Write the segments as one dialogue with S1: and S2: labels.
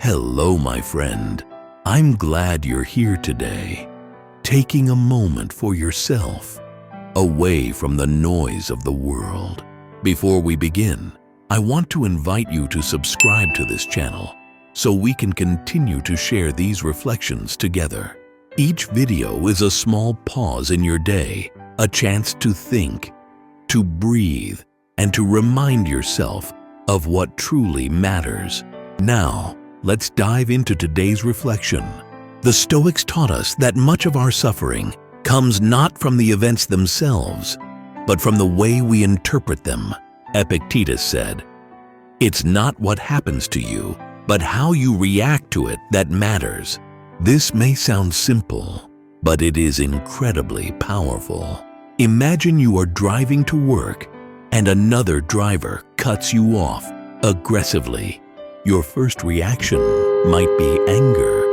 S1: Hello, my friend. I'm glad you're here today, taking a moment for yourself, away from the noise of the world. Before we begin, I want to invite you to subscribe to this channel so we can continue to share these reflections together. Each video is a small pause in your day, a chance to think, to breathe, and to remind yourself of what truly matters. Now, let's dive into today's reflection. The Stoics taught us that much of our suffering comes not from the events themselves, but from the way we interpret them. Epictetus said, "It's not what happens to you, but how you react to it that matters." This may sound simple, but it is incredibly powerful. Imagine you are driving to work and another driver cuts you off aggressively. Your first reaction might be anger,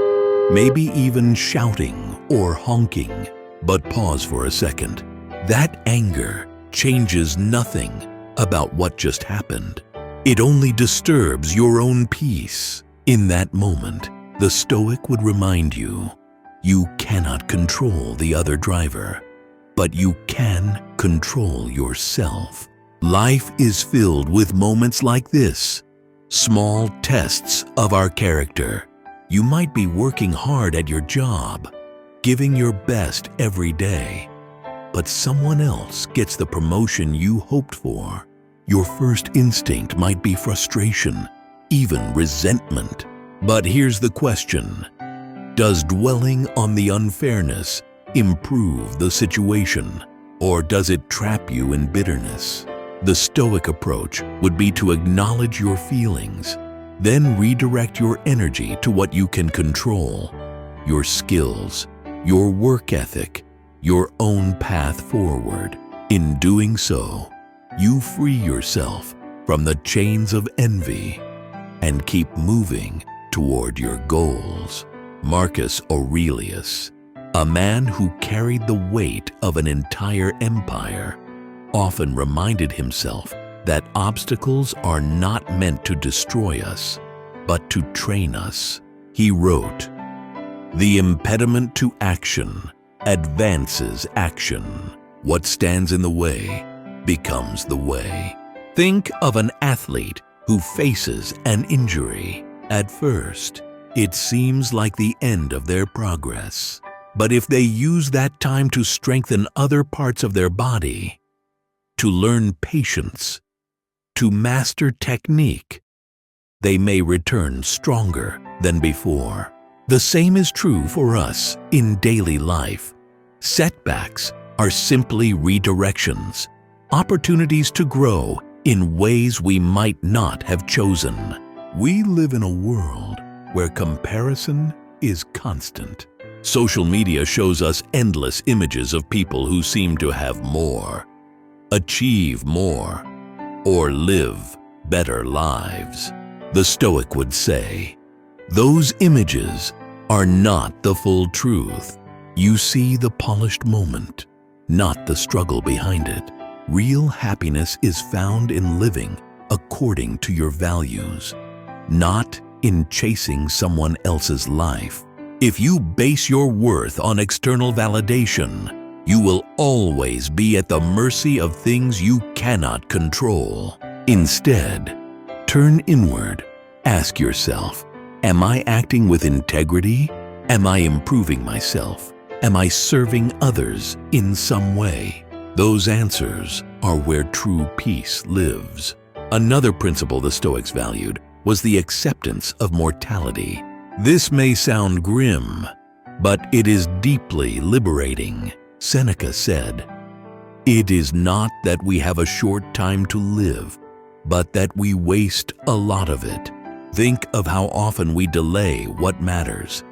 S1: maybe even shouting or honking. But pause for a second. That anger changes nothing about what just happened. It only disturbs your own peace. In that moment, the Stoic would remind you, you cannot control the other driver, but you can control yourself. Life is filled with moments like this, small tests of our character. You might be working hard at your job, giving your best every day, but someone else gets the promotion you hoped for. Your first instinct might be frustration, even resentment. But here's the question: does dwelling on the unfairness improve the situation, or does it trap you in bitterness? The Stoic approach would be to acknowledge your feelings, then redirect your energy to what you can control: your skills, your work ethic, your own path forward. In doing so, you free yourself from the chains of envy and keep moving toward your goals. Marcus Aurelius, a man who carried the weight of an entire empire, often reminded himself that obstacles are not meant to destroy us, but to train us. He wrote, "The impediment to action advances action. What stands in the way becomes the way." Think of an athlete who faces an injury. At first, it seems like the end of their progress. But if they use that time to strengthen other parts of their body, to learn patience, to master technique, they may return stronger than before. The same is true for us in daily life. Setbacks are simply redirections, opportunities to grow in ways we might not have chosen. We live in a world where comparison is constant. Social media shows us endless images of people who seem to have more, achieve more, or live better lives. The Stoic would say, those images are not the full truth. You see the polished moment, not the struggle behind it. Real happiness is found in living according to your values, not in chasing someone else's life. If you base your worth on external validation, you will always be at the mercy of things you cannot control. Instead, turn inward. Ask yourself, am I acting with integrity? Am I improving myself? Am I serving others in some way? Those answers are where true peace lives. Another principle the Stoics valued was the acceptance of mortality. This may sound grim, but it is deeply liberating. Seneca said, "It is not that we have a short time to live, but that we waste a lot of it." Think of how often we delay what matters.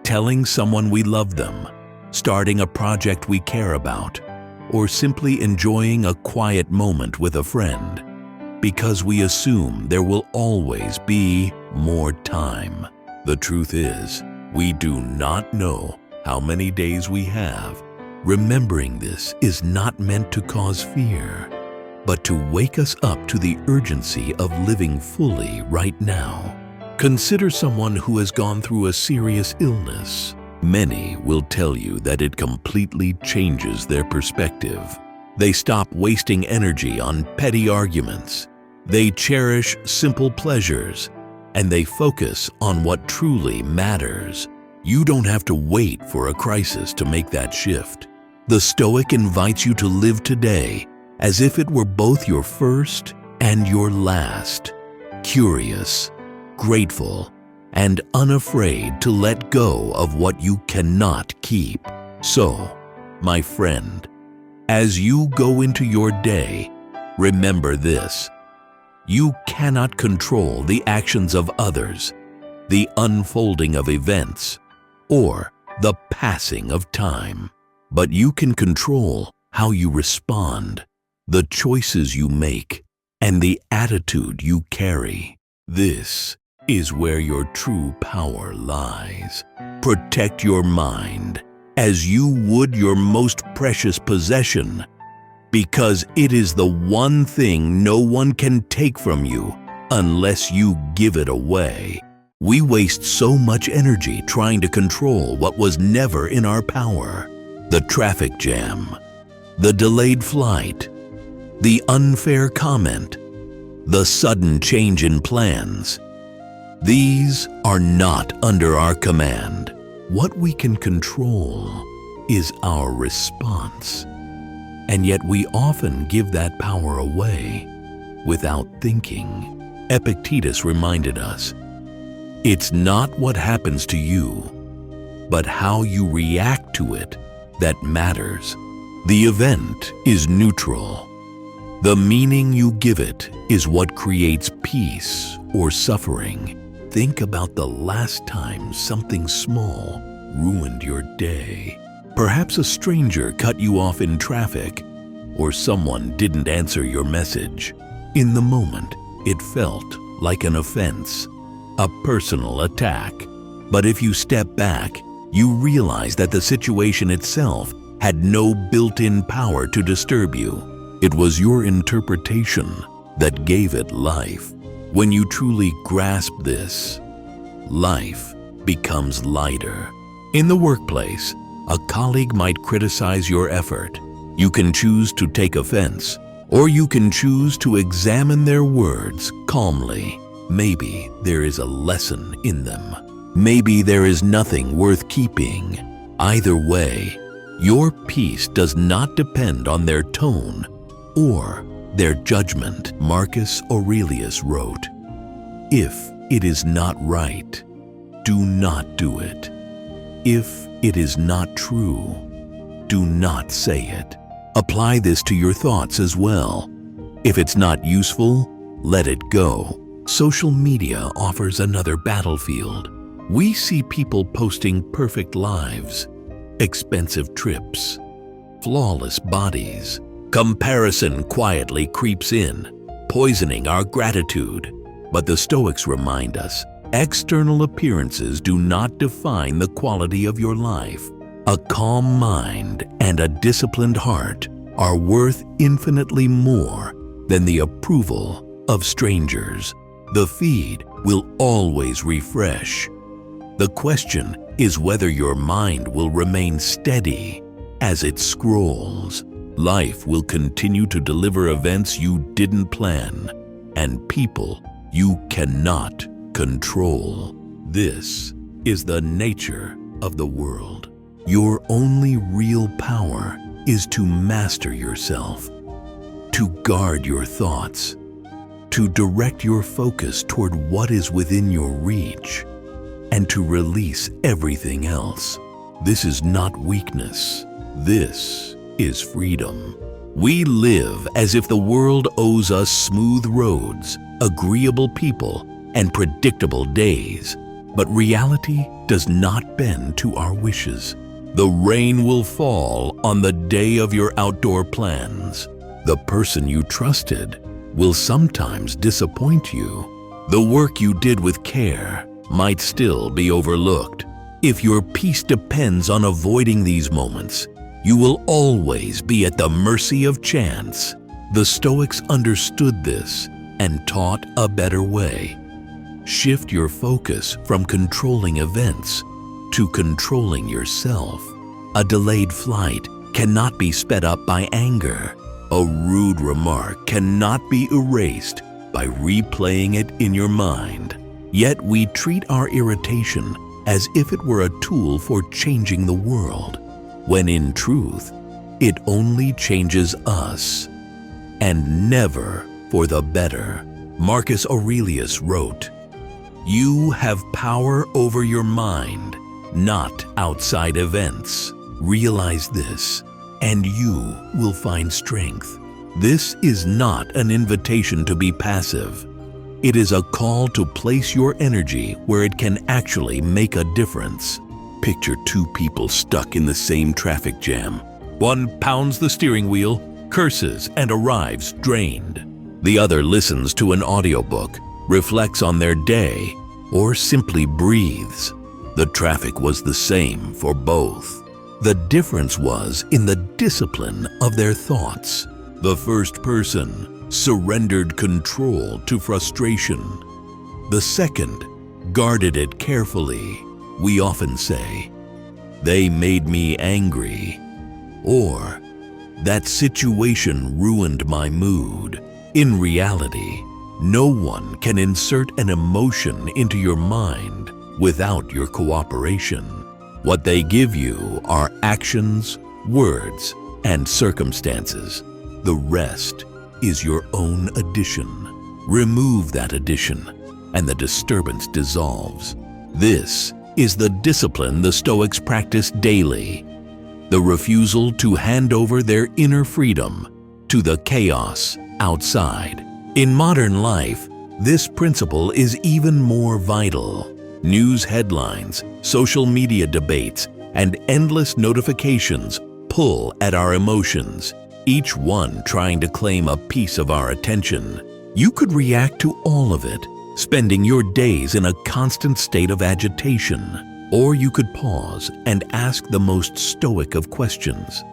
S1: Telling someone we love them, starting a project we care about, or simply enjoying a quiet moment with a friend, because we assume there will always be more time. The truth is, we do not know how many days we have. Remembering this is not meant to cause fear, but to wake us up to the urgency of living fully right now. Consider someone who has gone through a serious illness. Many will tell you that it completely changes their perspective. They stop wasting energy on petty arguments. They cherish simple pleasures, and they focus on what truly matters. You don't have to wait for a crisis to make that shift. The Stoic invites you to live today as if it were both your first and your last. Curious, grateful, and unafraid to let go of what you cannot keep. So, my friend, as you go into your day, remember this: you cannot control the actions of others, the unfolding of events, or the passing of time. But you can control how you respond, the choices you make, and the attitude you carry. This is where your true power lies. Protect your mind as you would your most precious possession, because it is the one thing no one can take from you unless you give it away. We waste so much energy trying to control what was never in our power. The traffic jam, the delayed flight, the unfair comment, the sudden change in plans. These are not under our command. What we can control is our response. And yet we often give that power away without thinking. Epictetus reminded us, it's not what happens to you, but how you react to it that matters. The event is neutral. The meaning you give it is what creates peace or suffering. Think about the last time something small ruined your day. Perhaps a stranger cut you off in traffic, or someone didn't answer your message. In the moment, it felt like an offense, a personal attack. But if you step back, you realize that the situation itself had no built-in power to disturb you. It was your interpretation that gave it life. When you truly grasp this, life becomes lighter. In the workplace, a colleague might criticize your effort. You can choose to take offense, or you can choose to examine their words calmly. Maybe there is a lesson in them. Maybe there is nothing worth keeping. Either way, your peace does not depend on their tone or their judgment. Marcus Aurelius wrote, "If it is not right, do not do it. If it is not true, do not say it." Apply this to your thoughts as well. If it's not useful, let it go. Social media offers another battlefield. We see people posting perfect lives, expensive trips, flawless bodies. Comparison quietly creeps in, poisoning our gratitude. But the Stoics remind us, external appearances do not define the quality of your life. A calm mind and a disciplined heart are worth infinitely more than the approval of strangers. The feed will always refresh. The question is whether your mind will remain steady as it scrolls. Life will continue to deliver events you didn't plan and people you cannot control. This is the nature of the world. Your only real power is to master yourself, to guard your thoughts, to direct your focus toward what is within your reach, and to release everything else. This is not weakness. This is freedom. We live as if the world owes us smooth roads, agreeable people, and predictable days. But reality does not bend to our wishes. The rain will fall on the day of your outdoor plans. The person you trusted will sometimes disappoint you. The work you did with care might still be overlooked. If your peace depends on avoiding these moments, you will always be at the mercy of chance. The Stoics understood this and taught a better way. Shift your focus from controlling events to controlling yourself. A delayed flight cannot be sped up by anger. A rude remark cannot be erased by replaying it in your mind. Yet we treat our irritation as if it were a tool for changing the world, when in truth, it only changes us, and never for the better. Marcus Aurelius wrote, "You have power over your mind, not outside events. Realize this, and you will find strength." This is not an invitation to be passive. It is a call to place your energy where it can actually make a difference. Picture two people stuck in the same traffic jam. One pounds the steering wheel, curses, and arrives drained. The other listens to an audiobook, reflects on their day, or simply breathes. The traffic was the same for both. The difference was in the discipline of their thoughts. The first person surrendered control to frustration. The second guarded it carefully. We often say, "They made me angry," or "That situation ruined my mood." In reality, no one can insert an emotion into your mind without your cooperation. What they give you are actions, words, and circumstances. The rest is your own addition. Remove that addition, and the disturbance dissolves. This is the discipline the Stoics practice daily. The refusal to hand over their inner freedom to the chaos outside. In modern life, this principle is even more vital. News headlines, social media debates, and endless notifications pull at our emotions, each one trying to claim a piece of our attention. You could react to all of it, spending your days in a constant state of agitation. Or you could pause and ask the most stoic of questions.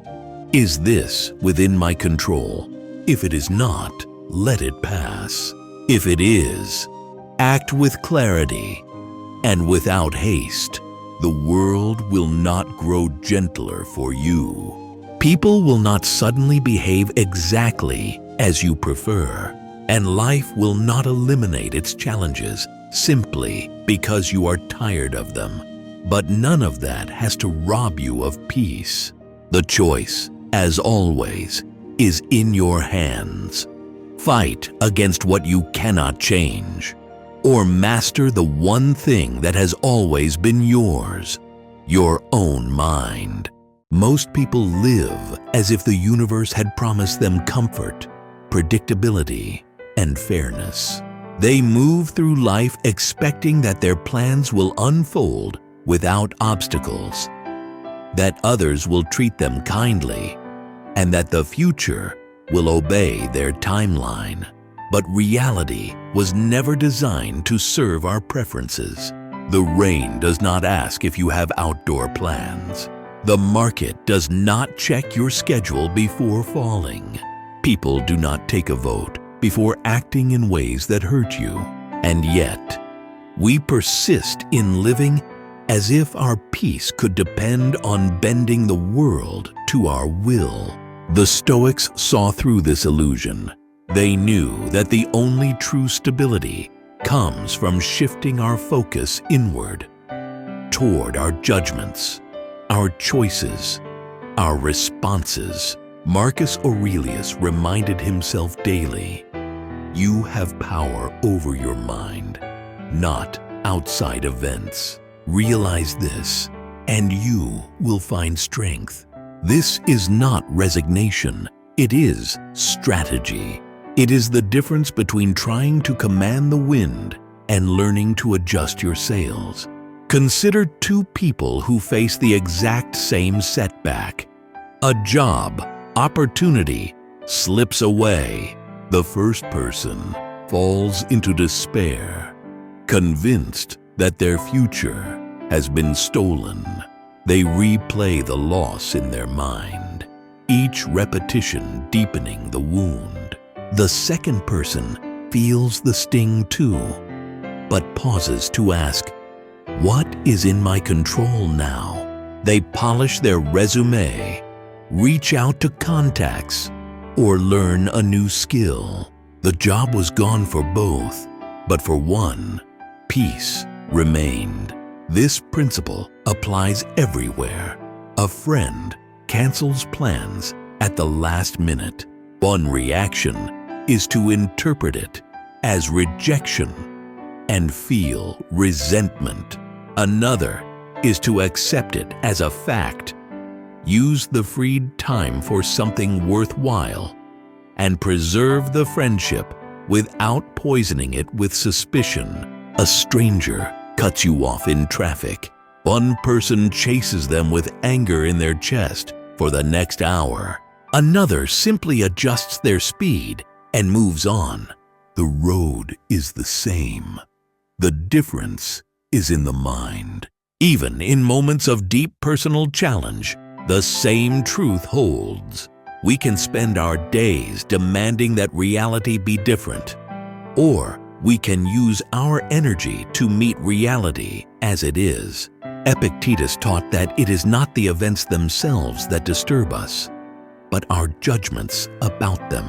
S1: Is this within my control? If it is not, let it pass. If it is, act with clarity and without haste. The world will not grow gentler for you. People will not suddenly behave exactly as you prefer, and life will not eliminate its challenges simply because you are tired of them. But none of that has to rob you of peace. The choice, as always, is in your hands. Fight against what you cannot change, or master the one thing that has always been yours, your own mind. Most people live as if the universe had promised them comfort, predictability, and fairness. They move through life expecting that their plans will unfold without obstacles, that others will treat them kindly, and that the future will obey their timeline. But reality was never designed to serve our preferences. The rain does not ask if you have outdoor plans. The market does not check your schedule before falling. People do not take a vote before acting in ways that hurt you. And yet, we persist in living as if our peace could depend on bending the world to our will. The Stoics saw through this illusion. They knew that the only true stability comes from shifting our focus inward, toward our judgments, our choices, our responses. Marcus Aurelius reminded himself daily, "You have power over your mind, not outside events. Realize this, and you will find strength." This is not resignation, it is strategy. It is the difference between trying to command the wind and learning to adjust your sails. Consider two people who face the exact same setback. A job opportunity slips away. The first person falls into despair, convinced that their future has been stolen. They replay the loss in their mind, each repetition deepening the wound. The second person feels the sting too, but pauses to ask, "What is in my control now?" They polish their resume, reach out to contacts, or learn a new skill. The job was gone for both, but for one, peace remained. This principle applies everywhere. A friend cancels plans at the last minute. One reaction is to interpret it as rejection and feel resentment. Another is to accept it as a fact. Use the freed time for something worthwhile and preserve the friendship without poisoning it with suspicion. A stranger cuts you off in traffic. One person chases them with anger in their chest for the next hour. Another simply adjusts their speed and moves on. The road is the same. The difference is in the mind. Even in moments of deep personal challenge, the same truth holds. We can spend our days demanding that reality be different, or we can use our energy to meet reality as it is. Epictetus taught that it is not the events themselves that disturb us, but our judgments about them.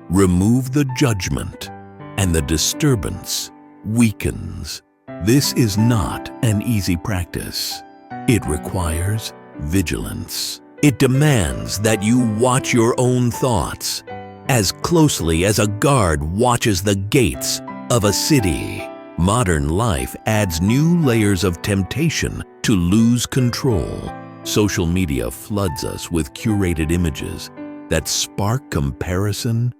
S1: Remove the judgment, and the disturbance weakens. This is not an easy practice. It requires vigilance. It demands that you watch your own thoughts as closely as a guard watches the gates of a city. Modern life adds new layers of temptation to lose control. Social media floods us with curated images that spark comparison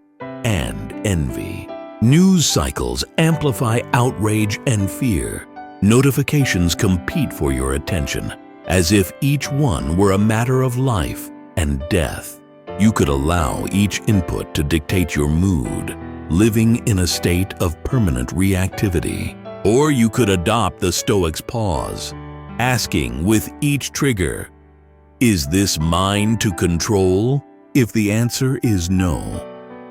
S1: and envy. News cycles amplify outrage and fear. Notifications compete for your attention, as if each one were a matter of life and death. You could allow each input to dictate your mood, living in a state of permanent reactivity. Or you could adopt the Stoic's pause, asking with each trigger, "Is this mine to control?" If the answer is no,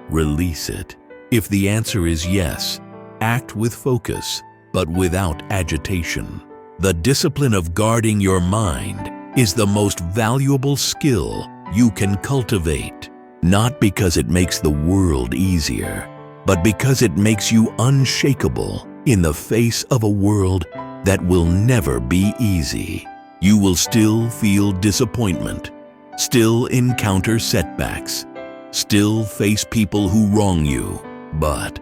S1: release it. If the answer is yes, act with focus, but without agitation. The discipline of guarding your mind is the most valuable skill you can cultivate, not because it makes the world easier, but because it makes you unshakable in the face of a world that will never be easy. You will still feel disappointment, still encounter setbacks, still face people who wrong you, but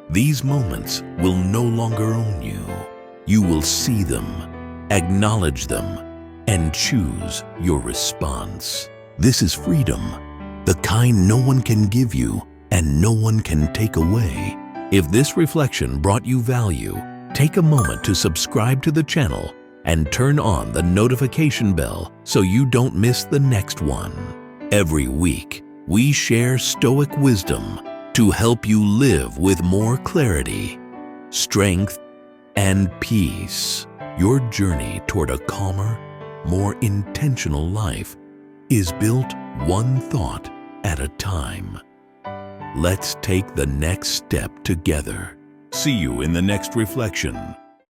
S1: these moments will no longer own you. You will see them, acknowledge them, and choose your response. This is freedom, the kind no one can give you and no one can take away. If this reflection brought you value, take a moment to subscribe to the channel and turn on the notification bell so you don't miss the next one. Every week, we share Stoic wisdom to help you live with more clarity, strength, and peace. Your journey toward a calmer, more intentional life is built one thought at a time. Let's take the next step together. See you in the next reflection.